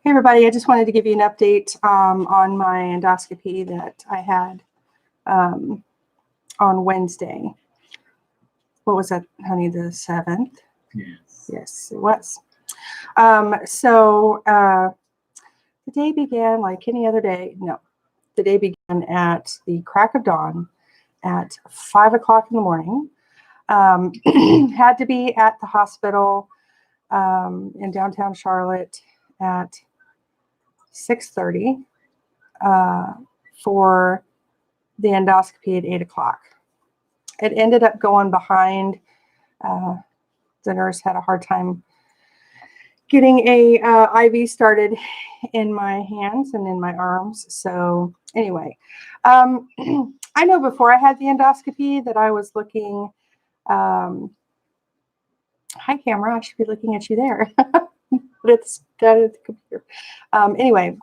Hey everybody, I just wanted to give you an update on my endoscopy that I had on Wednesday. What was that, honey, the 7th? Yes. Yes, it was. The day began like any other day. No, the day began at the crack of dawn at 5 o'clock in the morning. Had to be at the hospital in downtown Charlotte at 6:30 for the endoscopy at 8 o'clock. It ended up going behind. The nurse had a hard time getting a IV started in my hands and in my arms. So anyway, I know before I had the endoscopy that I was looking. Hi, camera. I should be looking at you there. But it's down at the computer. Anyway,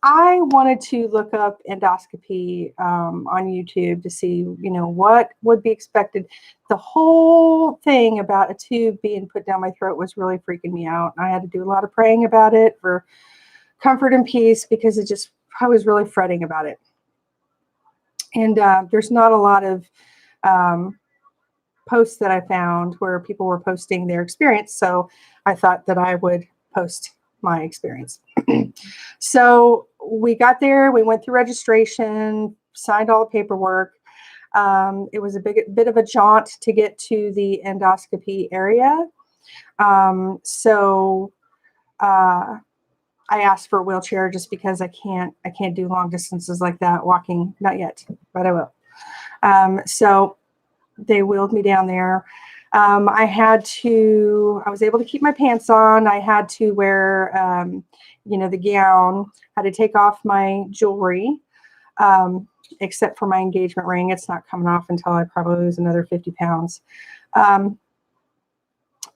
I wanted to look up endoscopy on YouTube to see, what would be expected. The whole thing about a tube being put down my throat was really freaking me out. I had to do a lot of praying about it for comfort and peace because I was really fretting about it. And there's not a lot of posts that I found where people were posting their experience. So I thought that I would post my experience. So we got there, we went through registration, signed all the paperwork. It was a bit of a jaunt to get to the endoscopy area. I asked for a wheelchair just because I can't do long distances like that walking, not yet, but I will. So they wheeled me down there. I was able to keep my pants on. I had to wear, the gown, had to take off my jewelry, except for my engagement ring. It's not coming off until I probably lose another 50 pounds. Then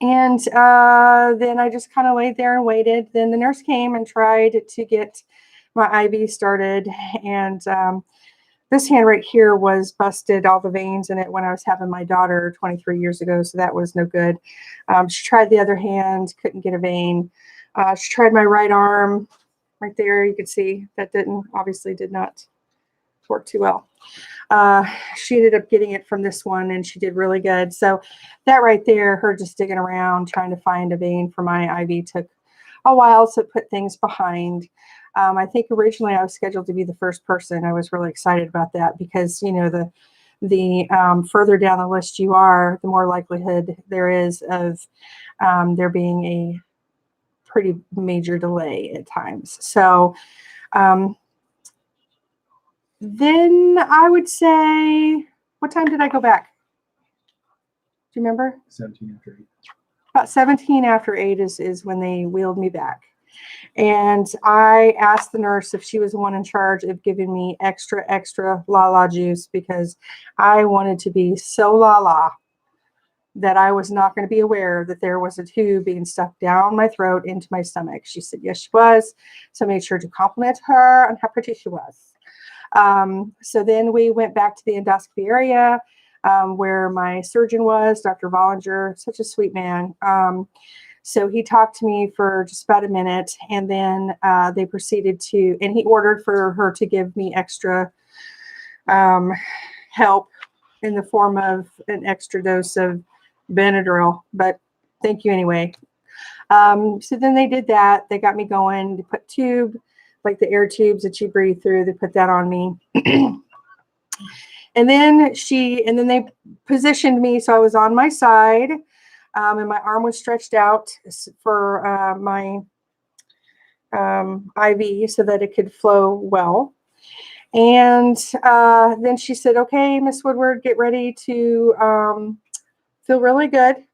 I just kind of laid there and waited. Then the nurse came and tried to get my IV started. And this hand right here was busted, all the veins in it, when I was having my daughter 23 years ago. So that was no good. She tried the other hand, couldn't get a vein. She tried my right arm right there. You could see that obviously did not work too well. She ended up getting it from this one and she did really good. So that right there, her just digging around, trying to find a vein for my IV took a while to put things behind. I think originally I was scheduled to be the first person. I was really excited about that because, the further down the list you are, the more likelihood there is of there being a pretty major delay at times. So then I would say, what time did I go back? Do you remember? 17 after 8. About 17 after 8 is when they wheeled me back. And I asked the nurse if she was the one in charge of giving me extra la juice because I wanted to be so la that I was not going to be aware that there was a tube being stuck down my throat into my stomach. She said, yes, she was. So I made sure to compliment her on how pretty she was. So then we went back to the endoscopy area where my surgeon was, Dr. Vollinger, such a sweet man. So he talked to me for just about a minute, and then they proceeded and he ordered for her to give me extra help in the form of an extra dose of Benadryl, but thank you anyway. So then they did that. They got me going. They put like the air tubes that you breathe through, they put that on me. And then they positioned me so I was on my side. And my arm was stretched out for my IV so that it could flow well. And then she said, okay, Miss Woodward, get ready to feel really good.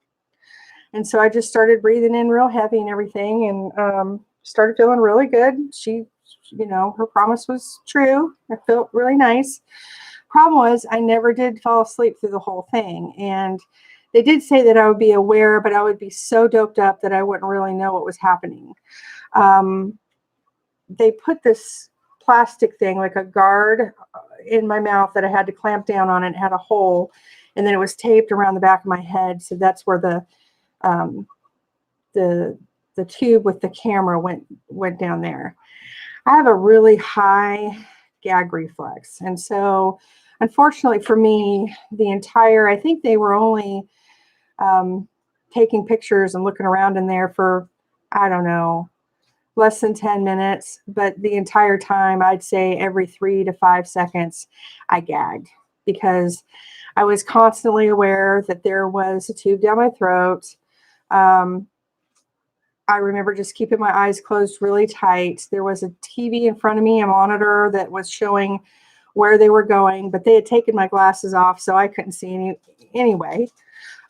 And so I just started breathing in real heavy and everything and started feeling really good. She, her promise was true. I felt really nice. Problem was I never did fall asleep through the whole thing. And they did say that I would be aware, but I would be so doped up that I wouldn't really know what was happening. They put this plastic thing, like a guard in my mouth that I had to clamp down on. It had a hole, and then it was taped around the back of my head. So that's where the the tube with the camera went down there. I have a really high gag reflex. And so unfortunately for me, I think they were only taking pictures and looking around in there for, I don't know, less than 10 minutes. But the entire time, I'd say every 3 to 5 seconds, I gagged because I was constantly aware that there was a tube down my throat. I remember just keeping my eyes closed really tight. There was a TV in front of me, a monitor that was showing where they were going, but they had taken my glasses off, so I couldn't see any anyway.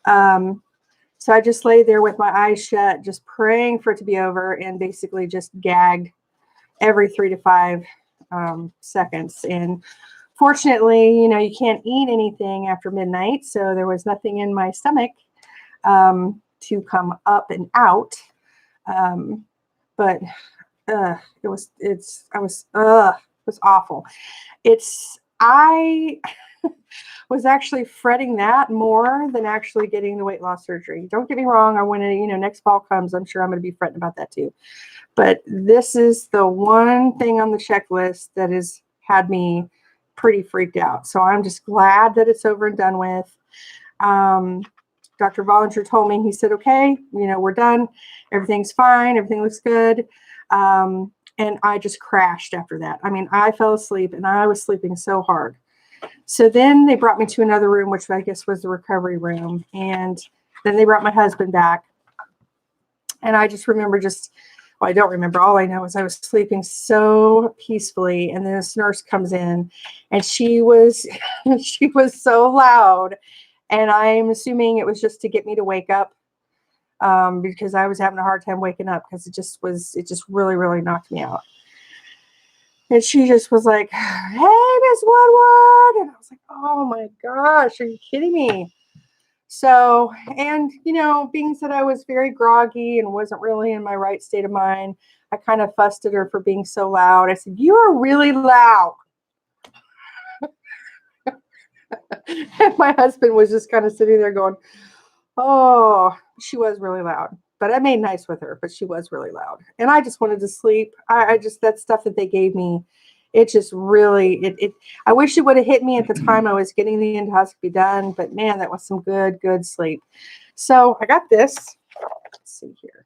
So I just lay there with my eyes shut, just praying for it to be over, and basically just gagged every 3 to 5 seconds. And fortunately, you can't eat anything after midnight, so there was nothing in my stomach to come up and out. But it was awful. I was actually fretting that more than actually getting the weight loss surgery. Don't get me wrong. I want to, next fall comes, I'm sure I'm going to be fretting about that too. But this is the one thing on the checklist that has had me pretty freaked out. So I'm just glad that it's over and done with. Dr. Bollinger told me, he said, okay, we're done. Everything's fine. Everything looks good. And I just crashed after that. I mean, I fell asleep and I was sleeping so hard. So then they brought me to another room, which I guess was the recovery room. And then they brought my husband back. And I just remember I don't remember. All I know is I was sleeping so peacefully. And then this nurse comes in and she was so loud. And I'm assuming it was just to get me to wake up because I was having a hard time waking up because it just really, really knocked me out. And she just was like, hey, Miss Woodward. And I was like, oh my gosh, are you kidding me? So, and, being that I was very groggy and wasn't really in my right state of mind, I kind of fussed at her for being so loud. I said, you are really loud. And my husband was just kind of sitting there going, oh, she was really loud. But I made nice with her, but she was really loud. And I just wanted to sleep. I just, that stuff that they gave me, it just really, I wish it would have hit me at the time I was getting the endoscopy done. But man, that was some good sleep. So I got this. Let's see here.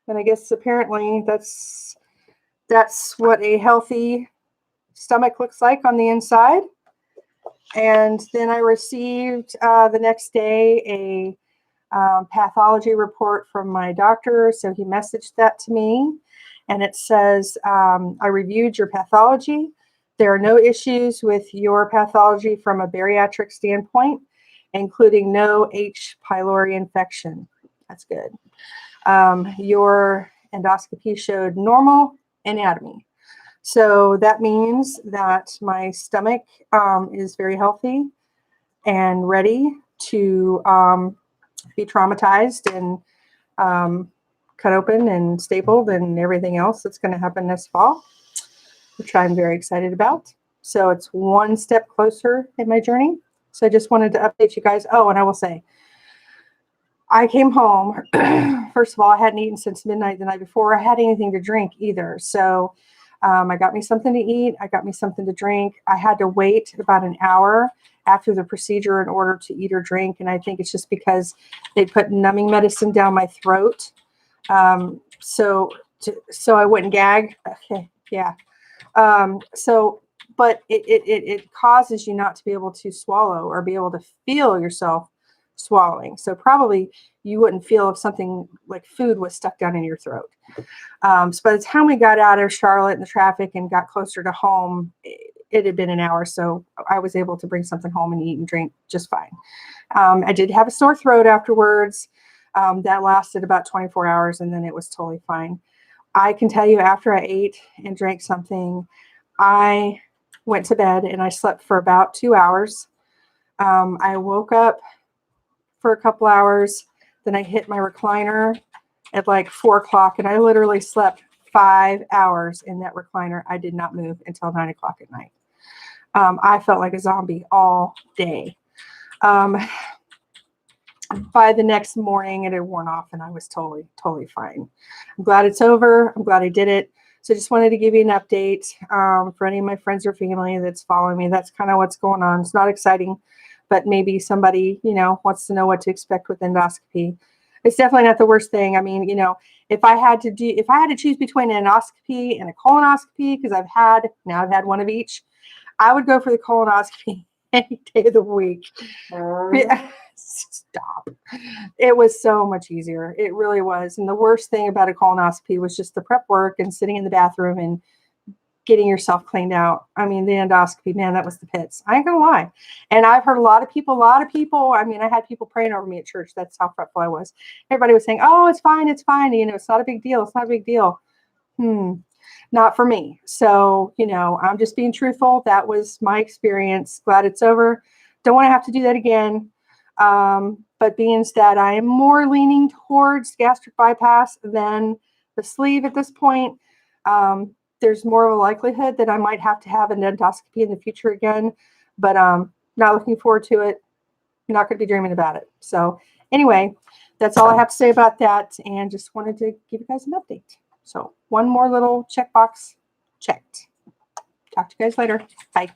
And I guess apparently that's what a healthy stomach looks like on the inside. And then I received the next day a pathology report from my doctor. So he messaged that to me. And it says, I reviewed your pathology. There are no issues with your pathology from a bariatric standpoint, including no H. pylori infection. That's good. Your endoscopy showed normal anatomy. So that means that my stomach is very healthy and ready to be traumatized and cut open and stapled and everything else that's going to happen this fall, which I'm very excited about. So it's one step closer in my journey. So I just wanted to update you guys. Oh, and I will say, I came home. First of all, I hadn't eaten since midnight the night before. I hadn't anything to drink either. So I got me something to eat. I got me something to drink. I had to wait about an hour after the procedure in order to eat or drink. And I think it's just because they put numbing medicine down my throat. So I wouldn't gag. Okay. Yeah. But it causes you not to be able to swallow or be able to feel yourself swallowing. So probably you wouldn't feel if something like food was stuck down in your throat. So by the time we got out of Charlotte in the traffic and got closer to home, it had been an hour. So I was able to bring something home and eat and drink just fine. I did have a sore throat afterwards. That lasted about 24 hours and then it was totally fine. I can tell you after I ate and drank something, I went to bed and I slept for about 2 hours. I woke up for a couple hours. Then I hit my recliner at like 4 o'clock and I literally slept 5 hours in that recliner. I did not move until 9 o'clock at night. I felt like a zombie all day. by the next morning it had worn off and I was totally fine. I'm glad it's over. I'm glad I did it. So just wanted to give you an update for any of my friends or family that's following me. That's kind of what's going on. It's not exciting, but maybe somebody, wants to know what to expect with endoscopy. It's definitely not the worst thing. I mean, if I had to choose between an endoscopy and a colonoscopy, because I've had one of each, I would go for the colonoscopy any day of the week. Stop. It was so much easier. It really was. And the worst thing about a colonoscopy was just the prep work and sitting in the bathroom and getting yourself cleaned out. I mean, the endoscopy, man, that was the pits. I ain't gonna lie. And I've heard a lot of people, I mean, I had people praying over me at church. That's how fretful I was. Everybody was saying, oh, it's fine. It's fine. It's not a big deal. It's not a big deal. Not for me. So, I'm just being truthful. That was my experience. Glad it's over. Don't want to have to do that again. But being that I am more leaning towards gastric bypass than the sleeve at this point, there's more of a likelihood that I might have to have an endoscopy in the future again. But not looking forward to it. Not going to be dreaming about it. So anyway, that's all I have to say about that. And just wanted to give you guys an update. So one more little checkbox checked. Talk to you guys later. Bye.